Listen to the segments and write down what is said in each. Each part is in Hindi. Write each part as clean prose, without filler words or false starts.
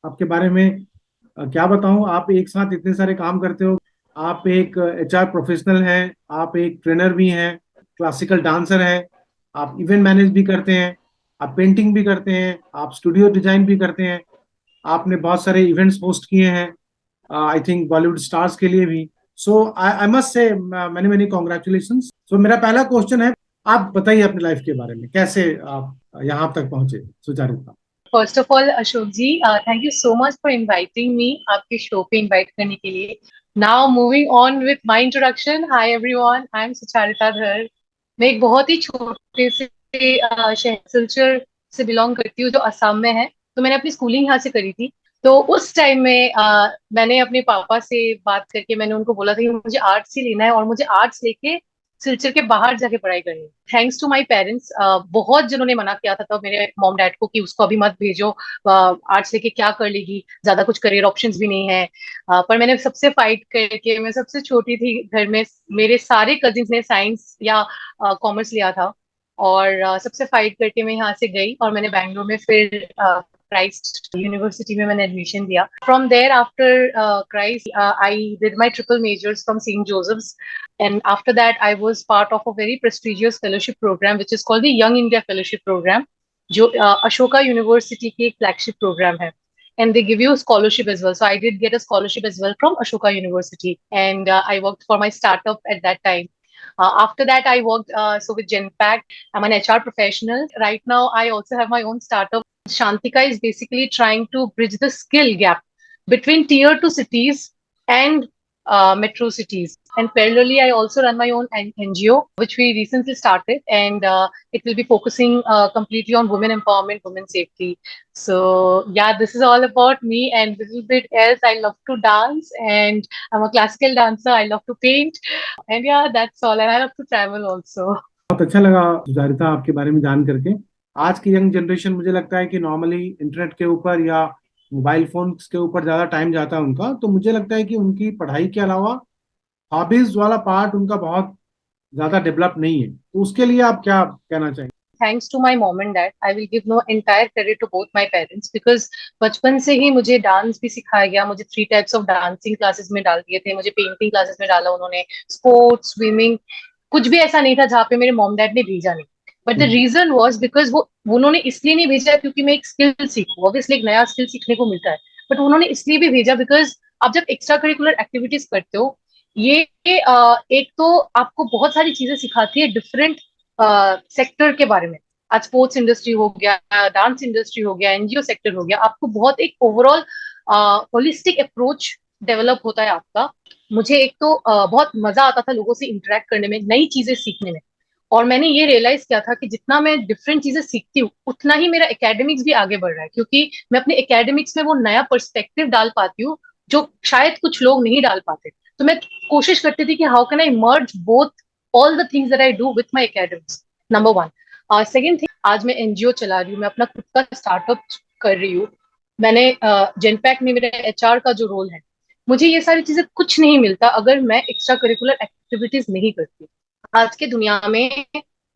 आपके बारे में क्या बताऊं। आप एक साथ इतने सारे काम करते हो। आप एक एचआर प्रोफेशनल हैं, आप एक ट्रेनर भी हैं, क्लासिकल डांसर हैं, आप इवेंट मैनेज भी करते हैं, आप पेंटिंग भी करते हैं, आप स्टूडियो डिजाइन भी करते हैं, आपने बहुत सारे इवेंट्स होस्ट किए हैं, आई थिंक बॉलीवुड स्टार्स के लिए भी। So I must say many many congratulation. So मेरा पहला क्वेश्चन है, आप बताइए अपनी लाइफ के बारे में, कैसे आप यहाँ तक पहुंचे सुचारू। First of all Ashok ji, thank you so much for inviting me आपके शो पे इनवाइट करने के लिए। Now moving on with my introduction. Hi everyone, I am Sucharita Dhar. मैं एक बहुत ही छोटे से शहर सिलचर से बिलोंग करती हूँ जो असम में है। तो मैंने अपनी स्कूलिंग यहाँ से करी थी। तो उस टाइम में मैंने अपने पापा से बात करके मैंने उनको बोला था कि मुझे आर्ट्स ही लेना है और मुझे आर्ट्स लेके सिलचर के बाहर जाके पढ़ाई करनी है। थैंक्स टू माय पेरेंट्स, बहुत जिन्होंने मना किया था तब मेरे मॉम डैड को कि उसको अभी मत भेजो, आर्ट्स लेके क्या कर लेगी, ज्यादा कुछ करियर ऑप्शंस भी नहीं है। पर मैंने सबसे फाइट करके, मैं सबसे छोटी थी घर में, मेरे सारे कजिन्स ने साइंस या कॉमर्स लिया था। और सबसे फाइट करके मैं यहाँ से गई और मैंने बैंगलोर में फिर क्राइस्ट यूनिवर्सिटी में मैंने एडमिशन लिया। From there after Christ I did my triple majors from Saint Joseph's, and after that I was part of a very prestigious fellowship program which is called the Young India Fellowship Program, जो अशोका यूनिवर्सिटी की एक फ्लैगशिप प्रोग्राम है। And they give you scholarship as well. So I did get a scholarship as well from Ashoka University, and I worked for my startup at that time. After that, I worked so with Genpact. I'm an HR professional. Right now, I also have my own startup. Shantika is basically trying to bridge the skill gap between tier two cities and metro cities. And parallelly, I also run my own NGO, which we recently started, and it will be focusing completely on women empowerment, women safety. So, yeah, this is all about me and a little bit else. I love to dance, and I'm a classical dancer. I love to paint, and yeah, that's all. And I love to travel also. बहुत अच्छा लगा सुजारिता आपके बारे में जान करके। आज की यंग जनरेशन मुझे लगता है कि नॉर्मली इंटरनेट के ऊपर या मोबाइल फोन्स के ऊपर ज्यादा टाइम जाता है उनका, तो मुझे लगता है कि उनकी पढ़ाई के अलावा हॉबीज वाला पार्ट उनका बहुत ज्यादा डेवलप नहीं है। तो उसके लिए आप क्या कहना चाहेंगे? Thanks to my mom and dad, I will give no entire credit to both my parents because बचपन से ही मुझे डांस भी सिखाया गया। मुझे 3 टाइप्स ऑफ डांसिंग क्लासेस में डाल दिए थे, मुझे पेंटिंग क्लासेस में डाला उन्होंने, स्पोर्ट्स, स्विमिंग, कुछ भी ऐसा नहीं था जहाँ पे मेरे मॉम डैड ने भेजा नहीं। But the hmm. Reason was because वो उन्होंने इसलिए नहीं भेजा क्योंकि मैं एक स्किल सीखूं। ऑब्वियसली एक नया स्किल सीखने को मिलता है, बट उन्होंने इसलिए भी भेजा बिकॉज आप जब एक्स्ट्रा करिकुलर एक्टिविटीज करते हो, ये एक तो आपको बहुत सारी चीजें सिखाती है डिफरेंट सेक्टर के बारे में। आज स्पोर्ट्स इंडस्ट्री हो गया, डांस इंडस्ट्री हो गया, एनजीओ सेक्टर हो गया, आपको बहुत एक ओवरऑल होलिस्टिक अप्रोच डेवलप होता है आपका। मुझे एक तो बहुत मजा आता था लोगों से इंटरेक्ट करने में, नई चीजें सीखने में। और मैंने ये रियलाइज किया था कि जितना मैं डिफरेंट चीजें सीखती हूँ उतना ही मेरा एकेडमिक्स भी आगे बढ़ रहा है, क्योंकि मैं अपने एकेडमिक्स में वो नया पर्सपेक्टिव डाल पाती हूँ जो शायद कुछ लोग नहीं डाल पाते। तो मैं कोशिश करती थी कि how can I merge both all the things that I do with my academics, number one. Second thing, आज मैं एनजीओ चला रही हूँ, मैं अपना खुद का स्टार्टअप कर रही हूँ। मैंने जेनपैक में मेरा एचआर का जो रोल है, मुझे ये सारी चीजें कुछ नहीं मिलता अगर मैं एक्स्ट्रा करिकुलर एक्टिविटीज नहीं करती। आज के दुनिया में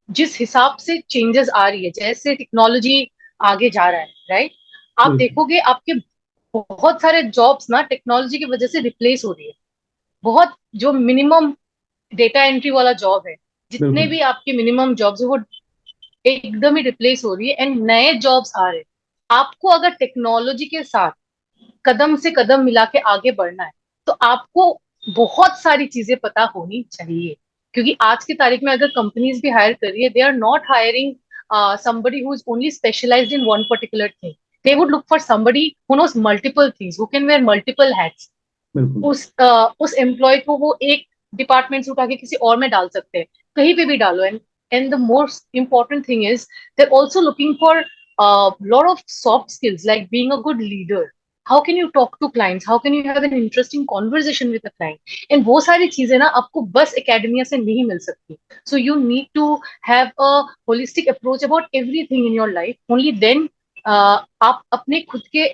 जिस हिसाब से चेंजेस आ रही है, जैसे टेक्नोलॉजी आगे जा रहा है, राइट, आप बिल्कुल। देखोगे आपके बहुत सारे जॉब्स ना टेक्नोलॉजी की वजह से रिप्लेस हो रही है। बहुत जो मिनिमम डेटा एंट्री वाला जॉब है, जितने बिल्कुल। भी आपके मिनिमम जॉब्स है, वो एकदम ही रिप्लेस हो रही है एंड नए जॉब्स आ रहे हैं। आपको अगर टेक्नोलॉजी के साथ कदम से कदम मिला के आगे बढ़ना है तो आपको बहुत सारी चीजें पता होनी चाहिए। क्योंकि आज की तारीख में अगर कंपनीज भी हायर कर रही है, they are not hiring somebody who is only specialized in one particular thing. They would look for somebody who knows multiple things, who can wear multiple hats. बिल्कुल। उस एम्प्लॉय को वो एक डिपार्टमेंट से उठा के किसी और में डाल सकते हैं, कहीं पे भी डालो। And the most important thing is they are also looking for lot of soft skills like being a good leader. How can you talk to clients, how can you have an interesting conversation with the client. And वो सारी चीजें ना आपको बस एकेडमिया से नहीं मिल सकती। So you need to have a holistic approach about everything in your life, only then आप अपने खुद के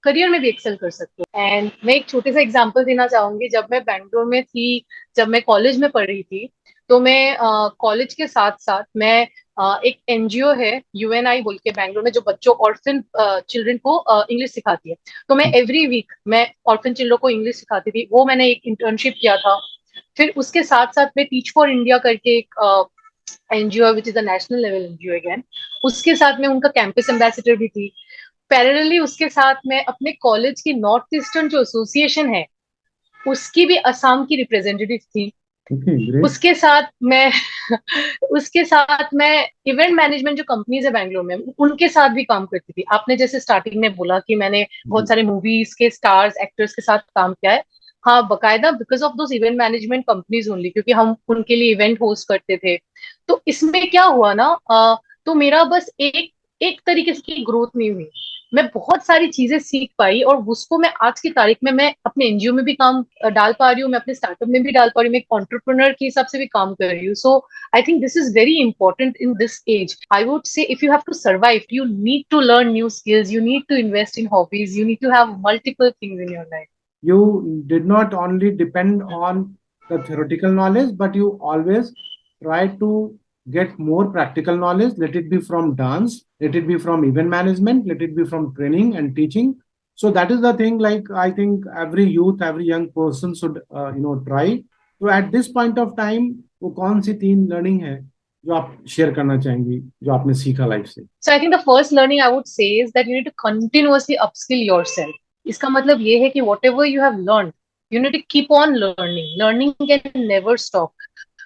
करियर में भी एक्सेल कर सकते हो। एंड मैं एक छोटे सा एग्जांपल देना चाहूंगी। जब मैं बैंगलोर में थी, जब मैं कॉलेज में पढ़ रही थी, तो मैं कॉलेज के साथ साथ मैं एक एनजीओ है यूएनआई बोल के बैंगलोर में, जो बच्चों ऑर्फन चिल्ड्रन को इंग्लिश सिखाती है। तो मैं एवरी वीक मैं ऑर्फन चिल्ड्रन को इंग्लिश सिखाती थी, वो मैंने एक इंटर्नशिप किया था। फिर उसके साथ साथ मैं टीच फॉर इंडिया करके एक NGO which is a national level NGO again, उसके साथ में उनका कैंपस एम्बेसडर भी थी। पैरेलली उसके साथ में अपने कॉलेज की नॉर्थ ईस्टर्न जो एसोसिएशन है उसकी भी असम की रिप्रेजेंटेटिव थी। Okay, great. उसके साथ मैं उसके साथ मैं इवेंट मैनेजमेंट जो कंपनीज है बैंगलोर में उनके साथ भी काम करती थी। आपने जैसे स्टार्टिंग में बोला कि मैंने बहुत जी। सारे मूवीज के स्टार्स एक्टर्स के साथ काम किया है। हाँ, बकायदा because of those event management companies only, क्योंकि हम उनके लिए इवेंट होस्ट करते थे। तो इसमें क्या हुआ ना, तो मेरा बस एक एक तरीके से की ग्रोथ नहीं हुई। मैं बहुत सारी चीजें सीख पाई और उसको मैं आज की तारीख में मैं अपने एनजीओ में भी काम डाल पा रही हूँ, मैं अपने स्टार्टअप में भी डाल पा रही हूँ, मैं एक एंटरप्रेन्योर के हिसाब से भी काम कर रही हूँ। So I think this is very important in this age. I would say if you have to survive you need to learn new skills, you need to invest in hobbies, you need to have multiple things in your life. You did not only depend on the theoretical knowledge, but you always try to get more practical knowledge. Let it be from dance, let it be from event management, let it be from training and teaching. So that is the thing. Like I think every youth, every young person should try. So at this point of time, वो कौन सी तीन लर्निंग है जो आप शेयर करना चाहेंगी, जो आपने सीखा लाइफ से? So I think the first learning I would say is that you need to continuously upskill yourself. इसका मतलब ये है कि whatever you have learned, you need to keep on learning. Learning can never stop.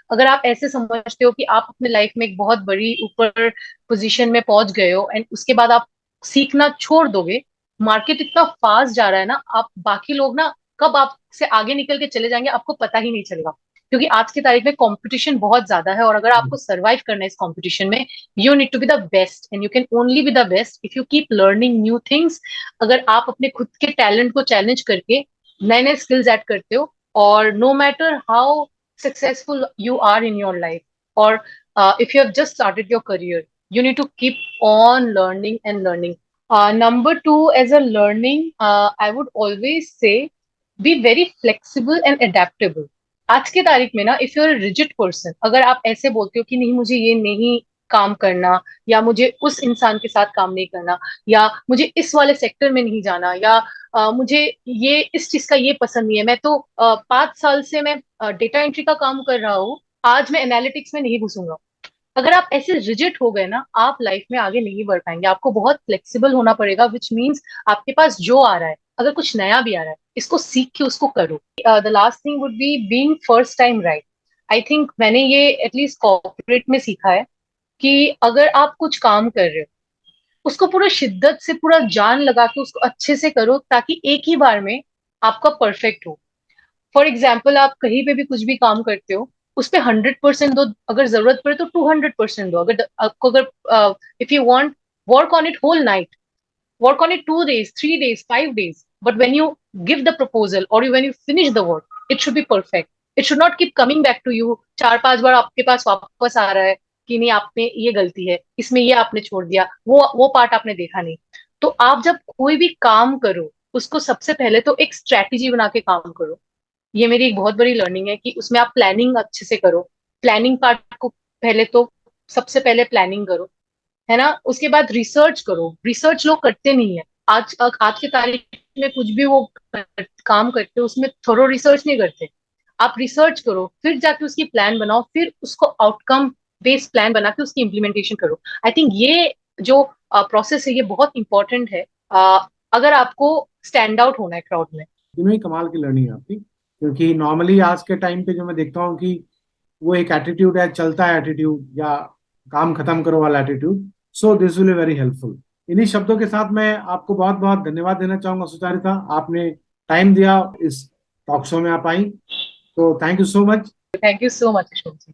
अगर आप ऐसे समझते हो कि आप अपने लाइफ में एक बहुत बड़ी ऊपर पोजीशन में पहुंच गए हो एंड उसके बाद आप सीखना छोड़ दोगे, मार्केट इतना फास्ट जा रहा है ना, आप बाकी लोग ना कब आपसे आगे निकल के चले जाएंगे आपको पता ही नहीं चलेगा। क्योंकि आज की तारीख में कंपटीशन बहुत ज्यादा है और अगर आपको सर्वाइव करना है इस कंपटीशन में, you need to be the best and you can only be the best if you keep learning new things. अगर आप अपने खुद के टैलेंट को चैलेंज करके नए नए स्किल्स ऐड करते हो, और no matter how successful you are in your life, or if you have just started your career, you need to keep on learning and learning. Number two, as a learning, I would always say be very flexible and adaptable. आज के तारीख में ना, if you are rigid person, अगर आप ऐसे बोलते हो कि नहीं मुझे ये नहीं काम करना, या मुझे उस इंसान के साथ काम नहीं करना, या मुझे इस वाले सेक्टर में नहीं जाना, या मुझे ये इस चीज का ये पसंद नहीं है, मैं तो 5 साल से मैं डेटा एंट्री का काम कर रहा हूँ, आज मैं एनालिटिक्स में नहीं घुसूंगा। अगर आप ऐसे रिजिड हो गए ना, आप लाइफ में आगे नहीं बढ़ पाएंगे। आपको बहुत फ्लेक्सिबल होना पड़ेगा, विच मीन्स आपके पास जो आ रहा है, अगर कुछ नया भी आ रहा है, इसको सीख के उसको करो। The last thing would be being first time right. I think मैंने ये एटलीस्ट कॉर्पोरेट में सीखा है कि अगर आप कुछ काम कर रहे हो, उसको पूरा शिद्दत से पूरा जान लगा के उसको अच्छे से करो, ताकि एक ही बार में आपका परफेक्ट हो। फॉर एग्जाम्पल, आप कहीं पे भी कुछ भी काम करते हो, उस पे 100% दो, अगर जरूरत पड़े तो 200% दो। अगर आपको अगर if you want, work on it whole night, work on it 2 days, 3 days, 5 days. But when you give the proposal or when you finish the work, it should be perfect. It should not keep coming back to you. 4-5 बार आपके पास वापस आ रहा है कि नहीं आपने ये गलती है, इसमें ये आपने छोड़ दिया, वो पार्ट आपने देखा नहीं। तो आप जब कोई भी काम करो, उसको सबसे पहले तो एक स्ट्रैटेजी बना के काम करो। ये मेरी एक बहुत बड़ी लर्निंग है कि उसमें आप प्लानिंग अच्छे से करो। प्लानिंग पार्ट को पहले तो सबसे पहले प्लानिंग करो, है ना। उसके बाद रिसर्च करो। रिसर्च लोग करते नहीं है। आज की तारीख में कुछ भी वो काम करते हो उसमें थोड़ा रिसर्च नहीं करते। आप रिसर्च करो, फिर जाके उसकी प्लान बनाओ, फिर उसको आउटकम बेस्ड प्लान बना के उसकी इम्प्लीमेंटेशन करो। आई थिंक ये जो प्रोसेस है ये बहुत इंपॉर्टेंट है, अगर आपको स्टैंड आउट होना है क्राउड में। तीनों ही कमाल की लर्निंग है आपकी, क्योंकि नॉर्मली आज के टाइम पे जो मैं देखता हूँ कि वो एक एटीट्यूड है, चलता है एटीट्यूड, या काम खत्म करो वाला attitude. So this will be very helpful. इन्हीं शब्दों के साथ मैं आपको बहुत बहुत धन्यवाद देना चाहूंगा सुचारिता, आपने टाइम दिया, इस टॉक शो में आप आई, तो thank you so much. Thank you so much Ashok ji.